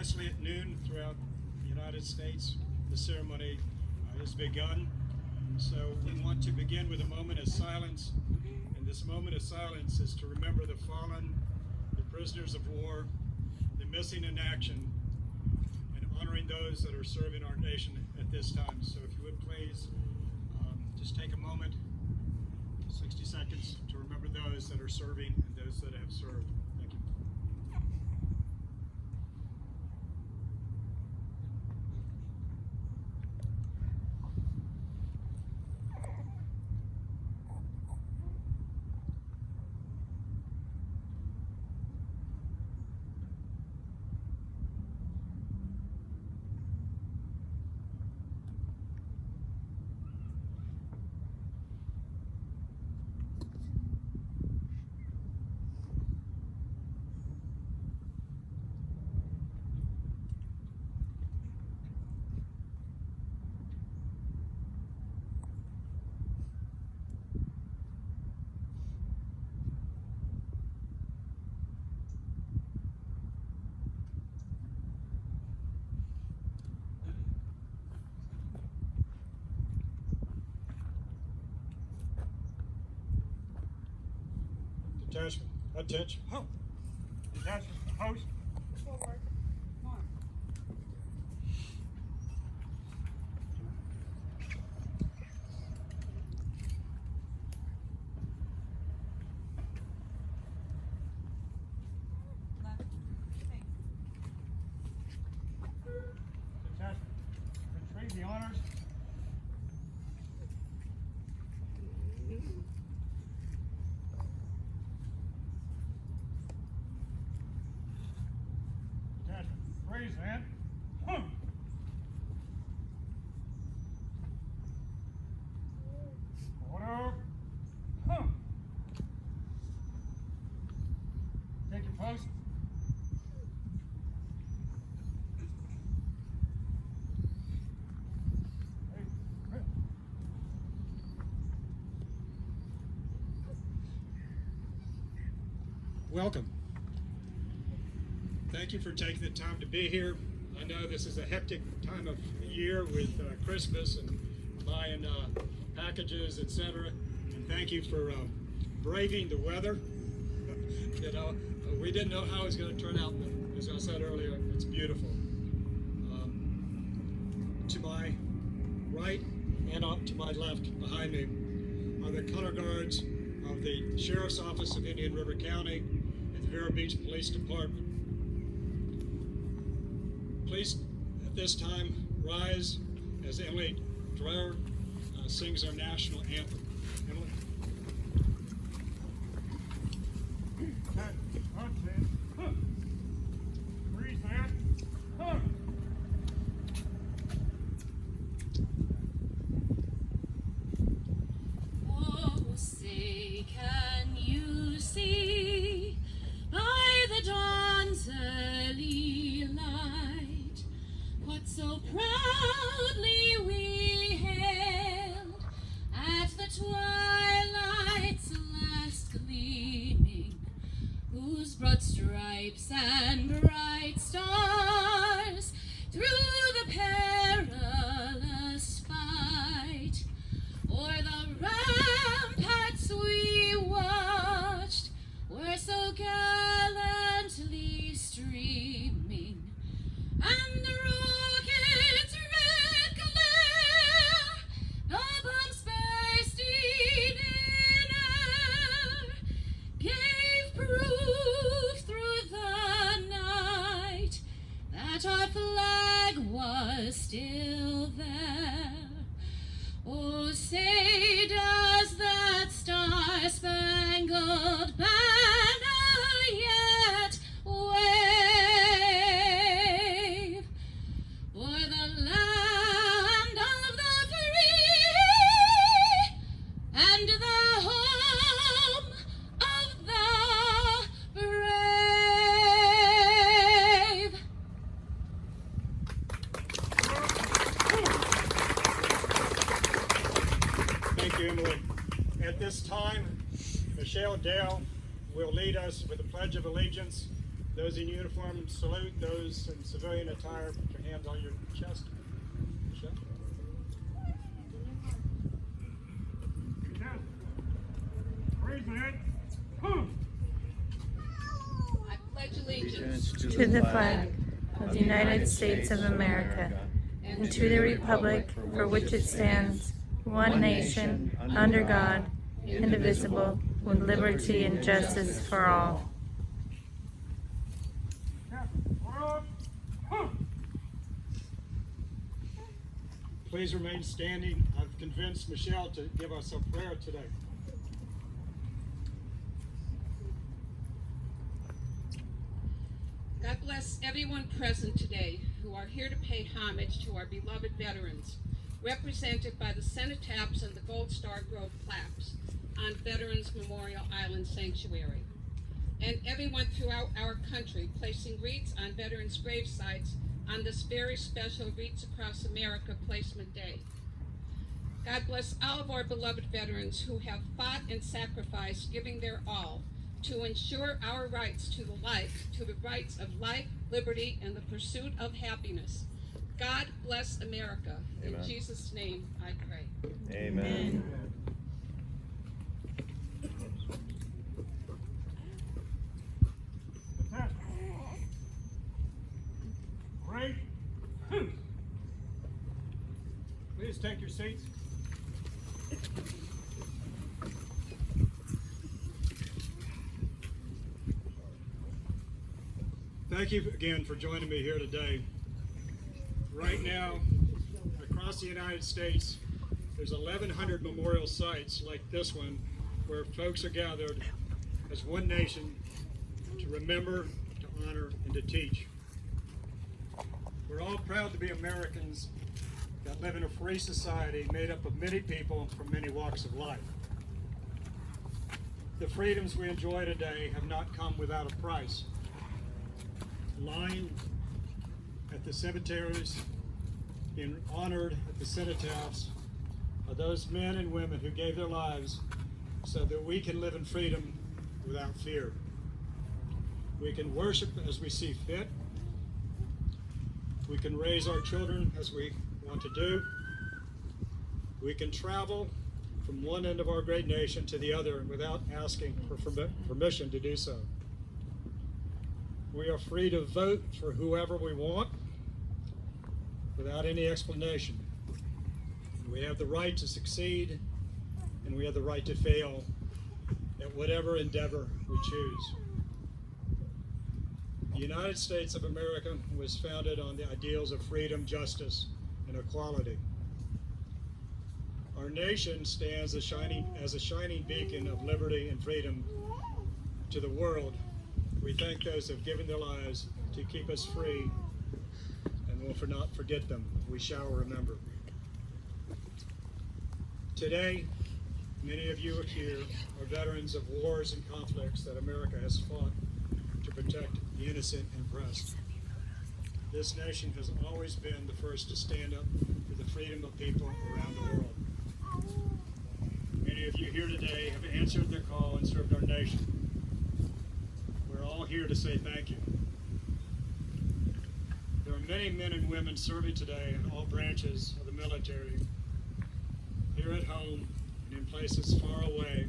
precisely at noon throughout the United States, the ceremony has begun. So we want to begin with a moment of silence. And this moment of silence is to remember the fallen, the prisoners of war, the missing in action, and honoring those that are serving our nation at this time. So if you would please just take a moment, 60 seconds, to remember those that are serving and those that have served. Thank you. Detachment, attention. Oh. Detachment, post. Forward. Mark. Left. Face. Detachment, retrieve the honors. Detachment, raise hand. Order. Take your post. Hey, hey. Welcome. Thank you for taking the time to be here. I know this is a hectic time of year with Christmas and buying packages, etc. And thank you for braving the weather. You know, we didn't know how it was going to turn out, but as I said earlier, it's beautiful. To my right and to my left behind me are the color guards of the Sheriff's Office of Indian River County and the Vero Beach Police Department. Please, at this time, rise as Emily Dreher sings our national anthem. Emily? Freeze hand. Oh, say, can you see by the dawn's early light what so proudly we hailed at the twilight's last gleaming, whose broad stripes and bright stars through the perilous fight o'er the ramparts we watched were so gallantly streaming, and the rocket's red glare, the bombs bursting in air, gave proof through the night that our flag was still there. Oh, say, does that star-spangled banner yet wave o'er the land of the free and the home of the brave? Thank you, Emily. At this time, Michelle Dale will lead us with the Pledge of Allegiance Those in uniform salute. Those in civilian attire, put your hands on your chest. Michelle. Contestant, raise the hand. I pledge allegiance To the flag of the United States of America and to the republic for which it stands, one nation, under God, indivisible, with liberty and justice for all. Please remain standing. I've convinced Michelle to give us a prayer today. God bless everyone present today who are here to pay homage to our beloved veterans, represented by the cenotaphs and the Gold Star Grove plaques on Veterans Memorial Island Sanctuary, and everyone throughout our country placing wreaths on veterans' grave sites on this very special Wreaths Across America Placement Day. God bless all of our beloved veterans who have fought and sacrificed, giving their all to ensure our rights to the rights of life, liberty, and the pursuit of happiness. God bless America. Amen. In Jesus' name I pray. Amen. Contestant, raise. Please take your seats. Thank you again for joining me here today. Right now, across the United States, there's 1,100 memorial sites like this one where folks are gathered as one nation to remember, to honor, and to teach. We're all proud to be Americans that live in a free society made up of many people from many walks of life. The freedoms we enjoy today have not come without a price. Lying at the cemeteries, being honored at the cenotaphs, are those men and women who gave their lives so that we can live in freedom without fear. We can worship as we see fit. We can raise our children as we want to do. We can travel from one end of our great nation to the other without asking for permission to do so. We are free to vote for whoever we want without any explanation. We have the right to succeed, and we have the right to fail at whatever endeavor we choose. The United States of America was founded on the ideals of freedom, justice, and equality. Our nation stands as a shining beacon of liberty and freedom to the world. We thank those who have given their lives to keep us free, and will not forget them. We shall remember. Today, many of you here are veterans of wars and conflicts that America has fought to protect the innocent and oppressed. This nation has always been the first to stand up for the freedom of people around the world. Many of you here today have answered their call and served our nation. We're all here to say thank you. There are many men and women serving today in all branches of the military, here at home and in places far away.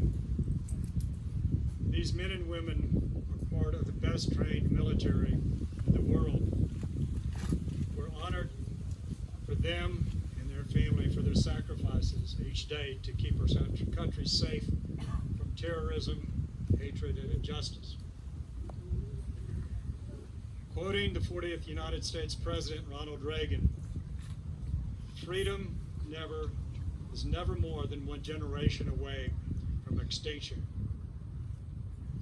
These men and women are part of the best trained military in the world. We're honored for them and their family for their sacrifices each day to keep our country safe from terrorism, hatred, and injustice. Quoting the 40th United States President Ronald Reagan, freedom is never more than one generation away from extinction.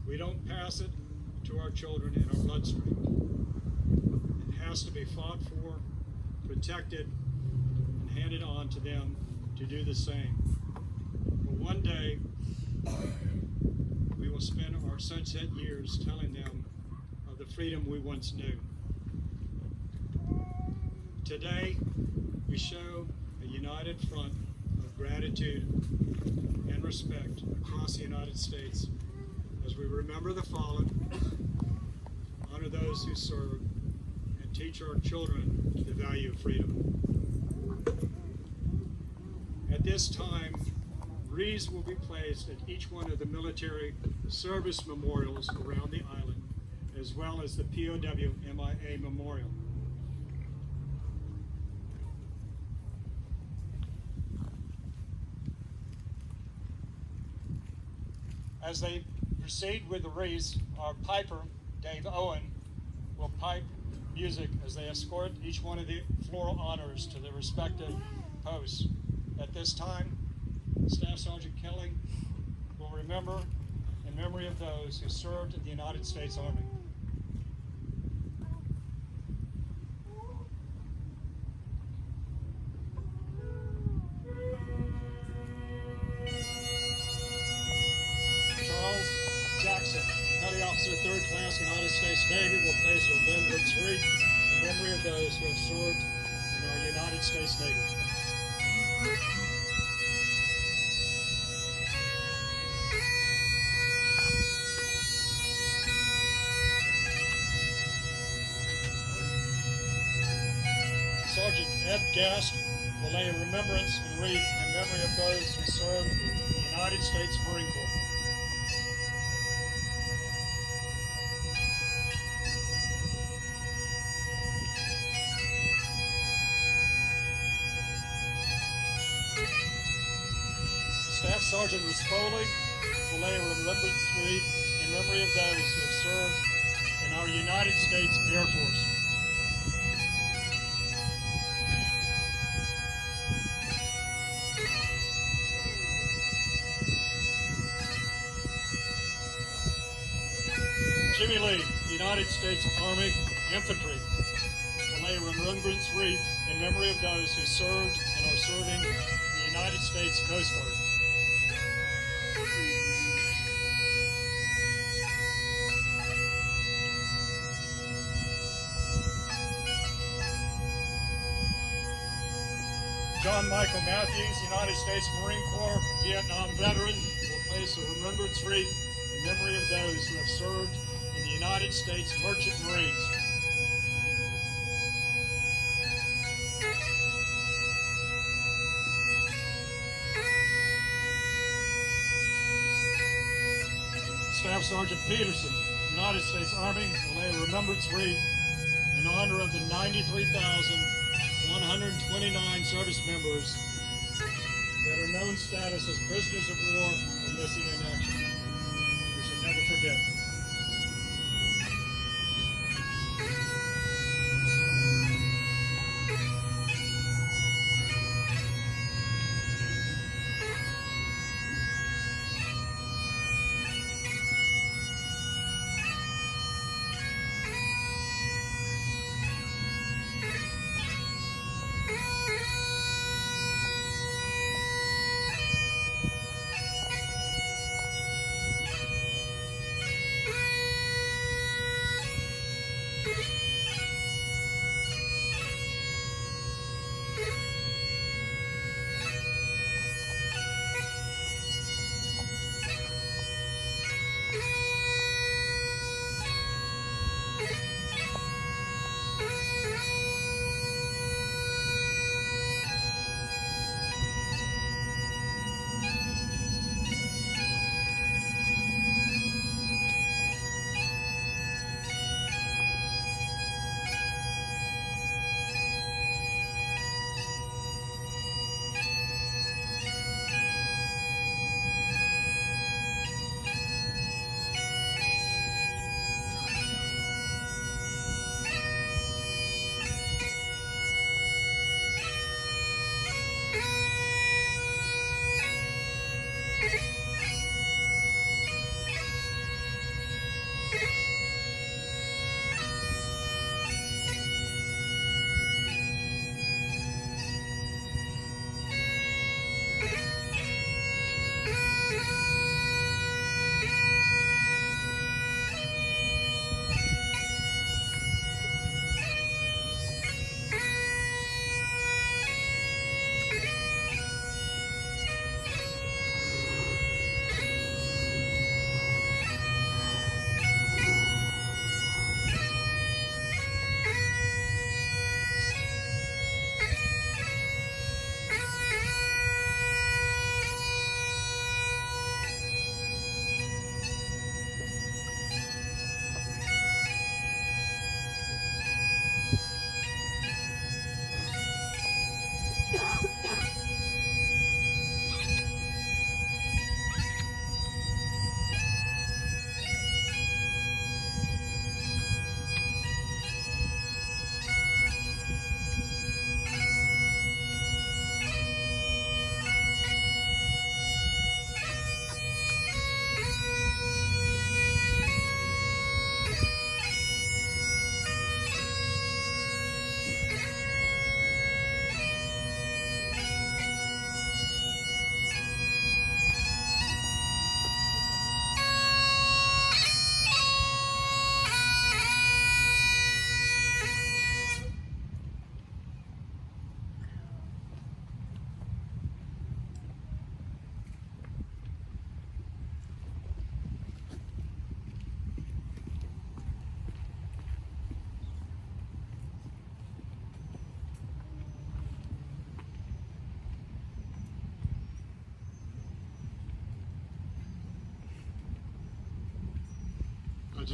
We don't pass it to our children in our bloodstream. It has to be fought for, protected, and handed on to them to do the same. But one day, we will spend our sunset years telling them of the freedom we once knew. Today, we show a united front of gratitude and respect across the United States as we remember the fallen, honor those who serve, and teach our children the value of freedom. At this time, wreaths will be placed at each one of the military service memorials around the island, as well as the POW MIA Memorial. As they proceed with the wreaths, our piper, Dave Owen, will pipe music as they escort each one of the floral honors to their respective posts. At this time, Staff Sergeant Kelly will remember in memory of those who served in the United States Army. Charles Jackson, Petty Officer 3rd Class, United States Navy, will place a remembrance wreath in memory of those who have served in our United States Navy. Sergeant Ed Gast will lay a remembrance wreath in memory of those who served in the United States Marine Corps. Staff Sergeant Rispoli will lay a remembrance wreath in memory of those who have served in our United States Air Force. Jimmy Lee, United States Army Infantry, will lay a remembrance wreath in memory of those who served and are serving in the United States Coast Guard. John Michael Matthews, United States Marine Corps Vietnam veteran, will place a remembrance wreath in memory of those who have served in the United States Merchant Marines. Staff Sergeant Peterson, United States Army, will lay a remembrance wreath in honor of the 93,129 service members that are known status as prisoners of war or missing in action. We should never forget.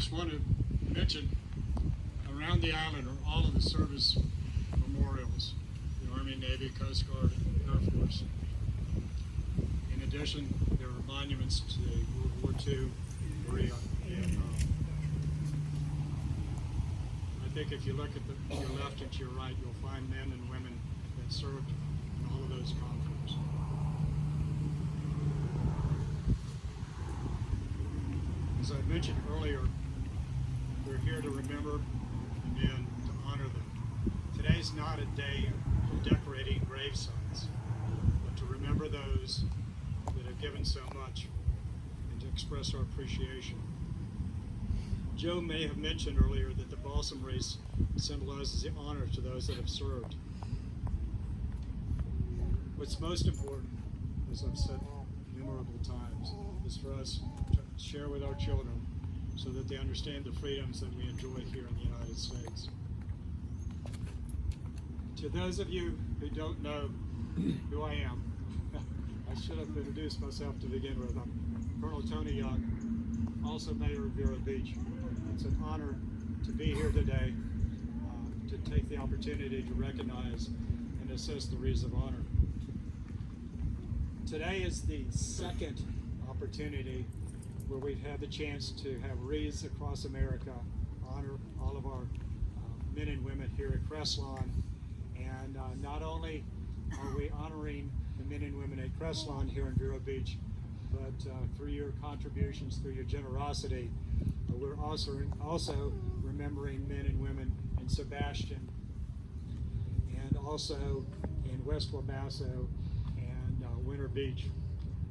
just want to mention around the island are all of the service memorials, the Army, Navy, Coast Guard, Air Force. In addition, there are monuments to the World War II, Korea, Vietnam. I think if you look at your left and to your right, you'll find men and women that served in all of those conflicts. As I mentioned earlier, we're here to remember the men, to honor them. Today's not a day for decorating gravesites, but to remember those that have given so much and to express our appreciation. Joe may have mentioned earlier that the balsam wreath symbolizes the honor to those that have served. What's most important, as I've said innumerable times, is for us to share with our children so that they understand the freedoms that we enjoy here in the United States. To those of you who don't know who I am, I should have introduced myself to begin with. I'm Colonel Tony Young, also Mayor of Vero Beach. It's an honor to be here today, to take the opportunity to recognize and assist the Wreaths of Honor. Today is the second opportunity where we've had the chance to have wreaths across America honor all of our men and women here at Crestlawn. And not only are we honoring the men and women at Crestlawn here in Vero Beach, but through your contributions, through your generosity, we're also remembering men and women in Sebastian and also in West Wabasso and Winter Beach.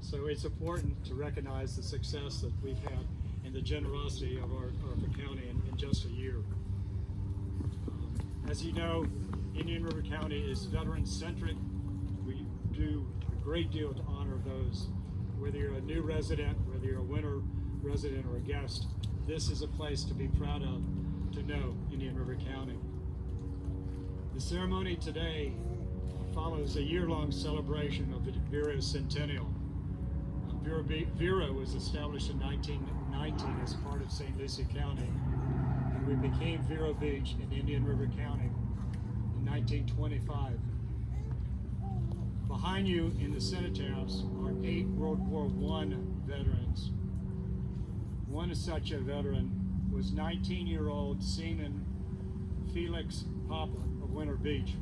So it's important to recognize the success that we've had and the generosity of our county in just a year. As you know, Indian River County is veteran-centric. We do a great deal to honor those. Whether you're a new resident, whether you're a winter resident or a guest, this is a place to be proud of, to know Indian River County. The ceremony today follows a year-long celebration of the Vero Centennial. Vero was established in 1919 as part of St. Lucie County, and we became Vero Beach in Indian River County in 1925. Behind you in the cenotaphs are 8 World War I veterans. One such a veteran was 19-year-old Seaman Felix Papa of Winter Beach.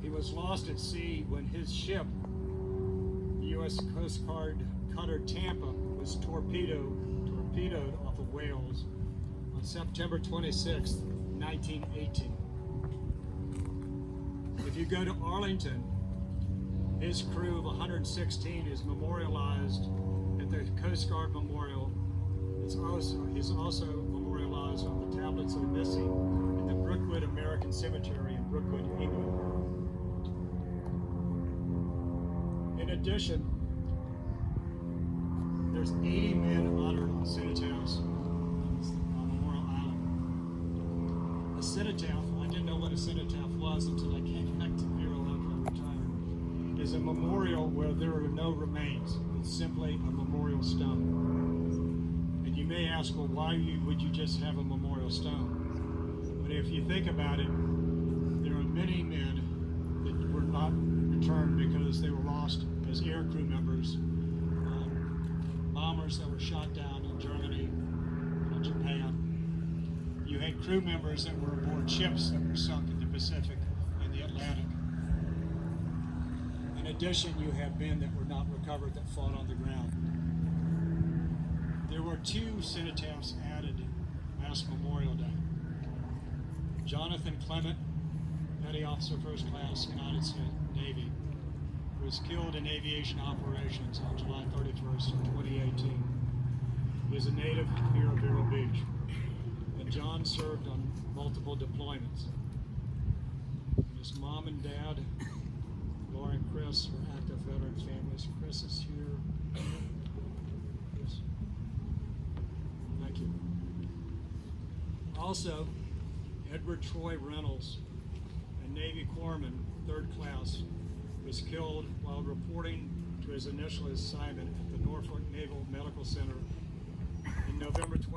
He was lost at sea when his ship, the U.S. Coast Guard cutter Tampa, was torpedoed off of Wales on September 26, 1918. If you go to Arlington, his crew of 116 is memorialized at the Coast Guard Memorial. He's also memorialized on the tablets that are missing in the Brookwood American Cemetery in Brookwood, England. In addition, there's 80 men honored on cenotaphs on Memorial Island. A cenotaph, I didn't know what a cenotaph was until I came back to Vero after I retired, is a memorial where there are no remains. It's simply a memorial stone. And you may ask, well, why would you just have a memorial stone? But if you think about it, there are many men that were not returned because they were lost as air crew members, bombers that were shot down in Germany and Japan. You had crew members that were aboard ships that were sunk in the Pacific and the Atlantic. In addition, you have men that were not recovered that fought on the ground. There were 2 cenotaphs added last Memorial Day. Jonathan Clement, Petty Officer First Class, United States Navy, was killed in aviation operations on July 31st, 2018. He is a native here of Vero Beach, and John served on multiple deployments. And his mom and dad, Laura and Chris, were active veteran families. Chris is here. Yes. Thank you. Also, Edward Troy Reynolds, a Navy corpsman, 3rd class, was killed while reporting to his initial assignment at the Norfolk Naval Medical Center in November 20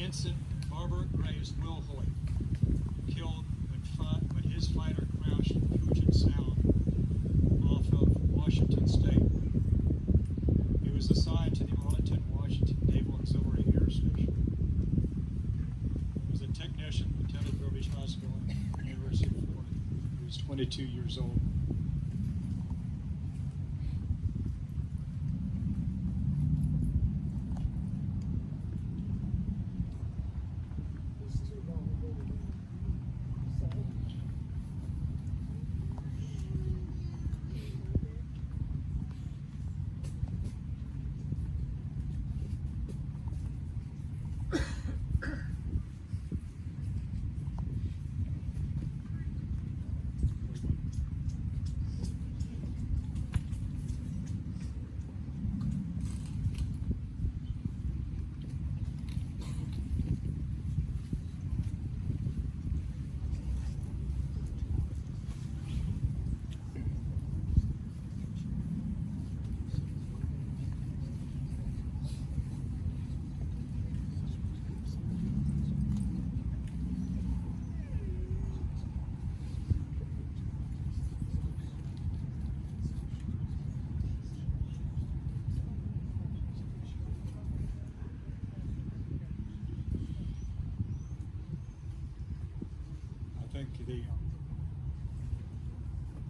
Ensign Barbara Graves Will Hoyt, killed when his fighter crashed in Puget Sound off of Washington State. He was assigned to the Arlington, Washington Naval Auxiliary Air Station. He was a technician, attended Vero Beach High School and the University of Florida. He was 22 years old.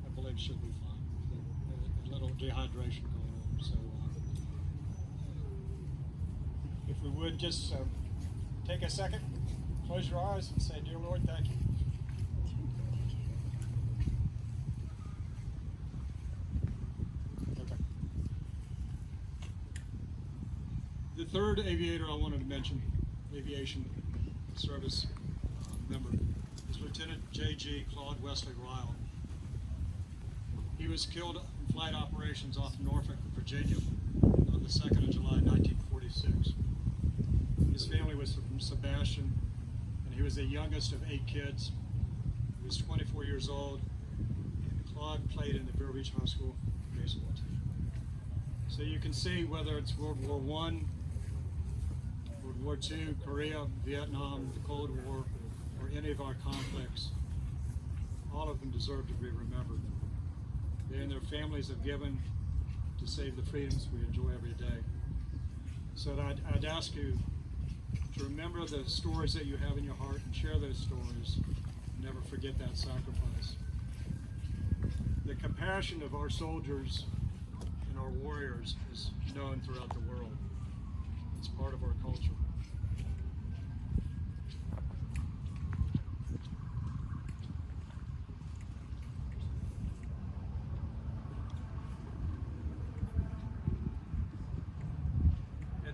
I believe should be fine. A little dehydration going on. So, if we would just take a second, close your eyes, and say, "Dear Lord, thank you." Okay. The third aviator I wanted to mention, aviation service member, is Lieutenant J.G. Claude Wesley Ryle. He was killed in flight operations off Norfolk, Virginia on the 2nd of July, 1946. His family was from Sebastian, and he was the youngest of 8 kids. He was 24 years old, and Claude played in the Vero Beach High School baseball team. So you can see whether it's World War I, World War II, Korea, Vietnam, the Cold War, or any of our conflicts, all of them deserve to be remembered. They and their families have given to save the freedoms we enjoy every day. So I'd ask you to remember the stories that you have in your heart and share those stories. Never forget that sacrifice. The compassion of our soldiers and our warriors is known throughout the world. It's part of our culture.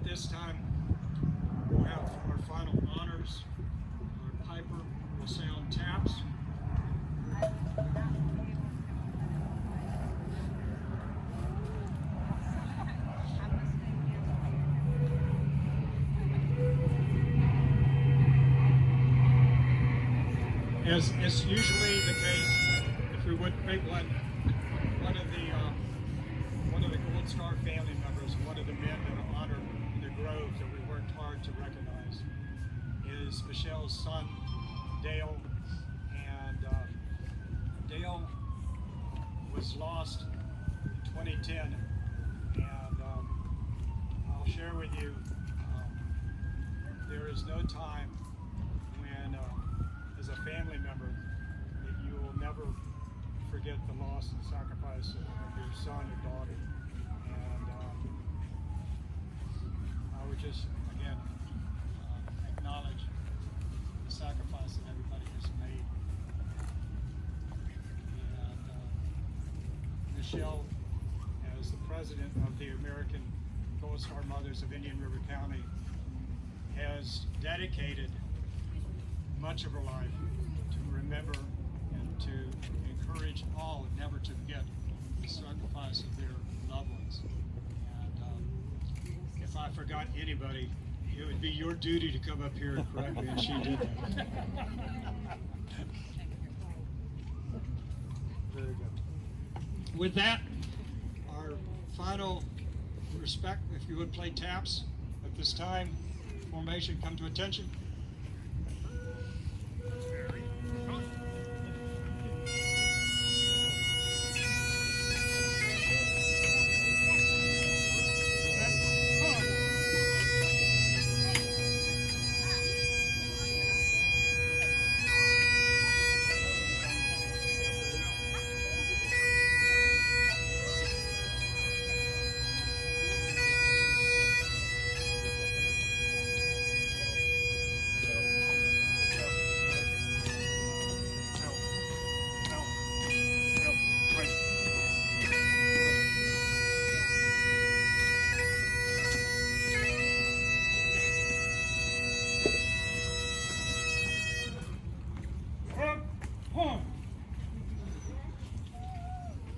This time we'll have our final honors. Our piper will sound taps. As usually the case, if we would pick one of the Gold Star family members, one of the men that are honored in the grove that we worked hard to recognize, is Michelle's son, Dale. And Dale was lost in 2010, and I'll share with you, there is no time when, as a family member, that you will never forget the loss and sacrifice of your son or daughter. And I would just, again, acknowledge the sacrifice that everybody has made. And Michelle, as the president of the American Gold Star Mothers of Indian River County, has dedicated much of her life to remember and to encourage all never to forget the sacrifice of their loved ones. And if I forgot anybody, it would be your duty to come up here and correct me, and she did that. Very good. With that, our final respect, if you would play taps at this time formation come to attention.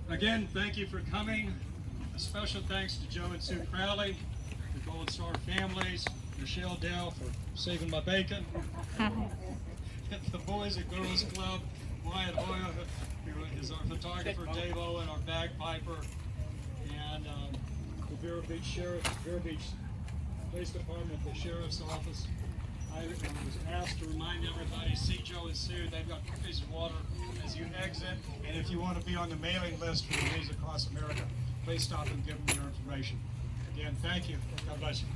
Again, thank you for coming. A special thanks to Joe and Sue Crowley, the Gold Star families, Michelle Dell for saving my bacon, the Boys and Girls Club, Wyatt Hoya, who is our photographer, Dave Owen, our bagpiper, and the Vero Beach Sheriff, Vero Beach Police Department, the Sheriff's Office. I was asked to remind everybody, see Joe and Sue, they've got cookies and water as you exit. And if you want to be on the mailing list for the News Across America, please stop and give them your information. Again, thank you. God bless you.